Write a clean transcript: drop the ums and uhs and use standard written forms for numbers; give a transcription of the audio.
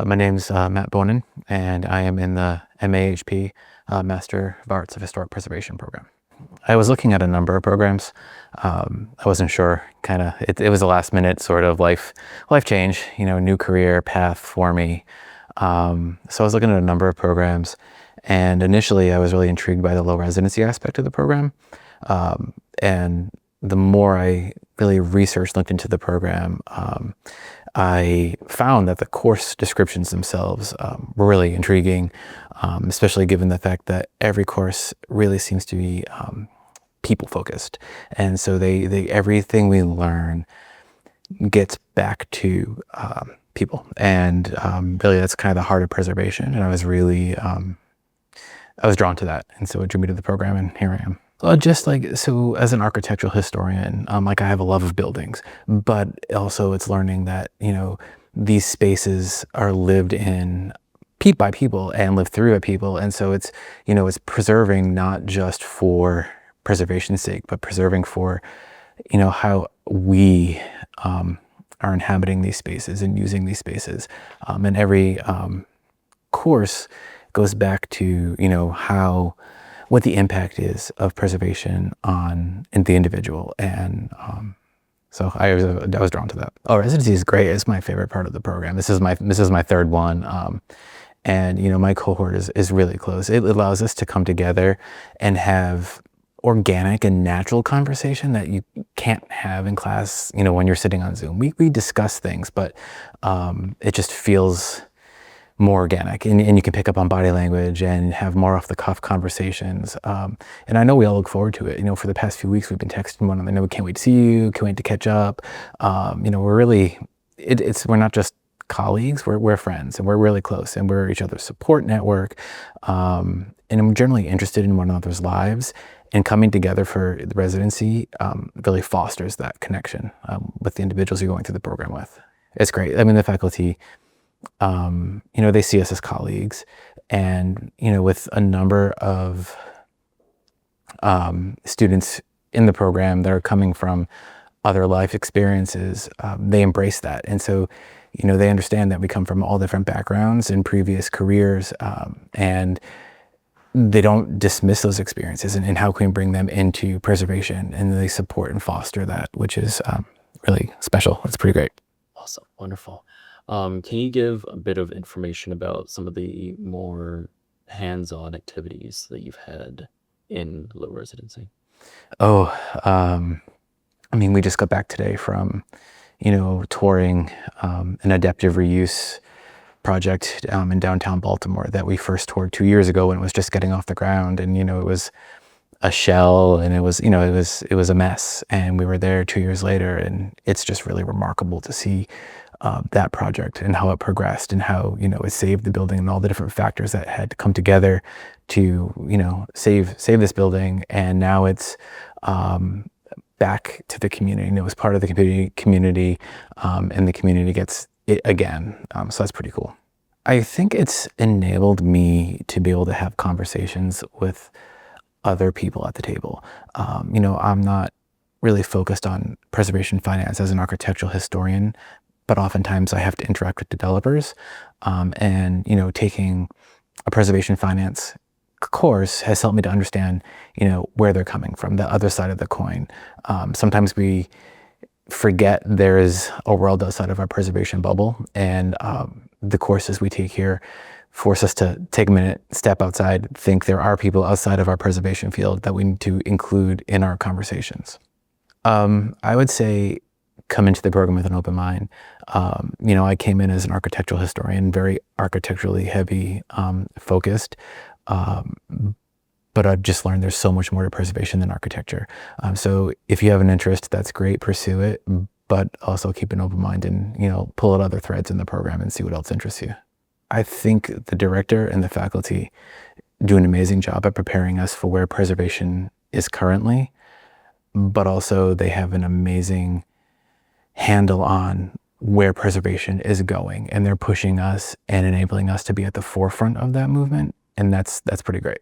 My name's Matt Bonin, and I am in the M.A.H.P. Master of Arts of Historic Preservation program. I was looking at a number of programs. I wasn't sure, it was a last minute sort of life change, new career path for me. So I was looking at a number of programs, and initially I was really intrigued by the low residency aspect of the program. And the more I really researched, looked into the program, I found that the course descriptions themselves were really intriguing, especially given the fact that every course really seems to be people focused. And so everything we learn gets back to people. And really that's kind of the heart of preservation. And I was really, I was drawn to that. And so it drew me to the program, and here I am. So as an architectural historian, I have a love of buildings, but also it's learning that, these spaces are lived in by people and lived through by people. And so it's, it's preserving not just for preservation's sake, but preserving for, how we are inhabiting these spaces and using these spaces. And every course goes back to, what the impact is of preservation in the individual. And so I was drawn to that. Oh, residency is great. It's my favorite part of the program. This is my third one. And my cohort is really close. It allows us to come together and have organic and natural conversation that you can't have in class, when you're sitting on Zoom. We discuss things, but it just feels more organic, and you can pick up on body language and have more off the cuff conversations. And I know we all look forward to it. For the past few weeks, we've been texting one another. We can't wait to see you, can't wait to catch up. We're really, we're not just colleagues, we're friends, and we're really close, and we're each other's support network. And I'm generally interested in one another's lives, and coming together for the residency really fosters that connection with the individuals you're going through the program with. It's great. The faculty, they see us as colleagues, and, with a number of students in the program that are coming from other life experiences, they embrace that. And so, they understand that we come from all different backgrounds and previous careers, and they don't dismiss those experiences, and how can we bring them into preservation, and they support and foster that, which is really special. It's pretty great. Awesome. Wonderful. Can you give a bit of information about some of the more hands-on activities that you've had in low residency? Oh, we just got back today from, touring an adaptive reuse project in downtown Baltimore that we first toured 2 years ago when it was just getting off the ground. And, it was a shell, and it was a mess. And we were there 2 years later, and it's just really remarkable to see that project and how it progressed, and how, it saved the building, and all the different factors that had to come together to, save this building. And now it's back to the community, and it was part of the community, and the community gets it again. So that's pretty cool. I think it's enabled me to be able to have conversations with other people at the table. I'm not really focused on preservation finance as an architectural historian, but oftentimes I have to interact with developers, and taking a preservation finance course has helped me to understand where they're coming from, the other side of the coin. Sometimes we forget there is a world outside of our preservation bubble, and the courses we take here force us to take a minute, step outside, think there are people outside of our preservation field that we need to include in our conversations. I would say come into the program with an open mind. I came in as an architectural historian, very architecturally heavy focused, but I've just learned there's so much more to preservation than architecture. So if you have an interest, that's great, pursue it, but also keep an open mind, and pull out other threads in the program and see what else interests you. I think the director and the faculty do an amazing job at preparing us for where preservation is currently, but also they have an amazing handle on where preservation is going, and they're pushing us and enabling us to be at the forefront of that movement, and that's pretty great.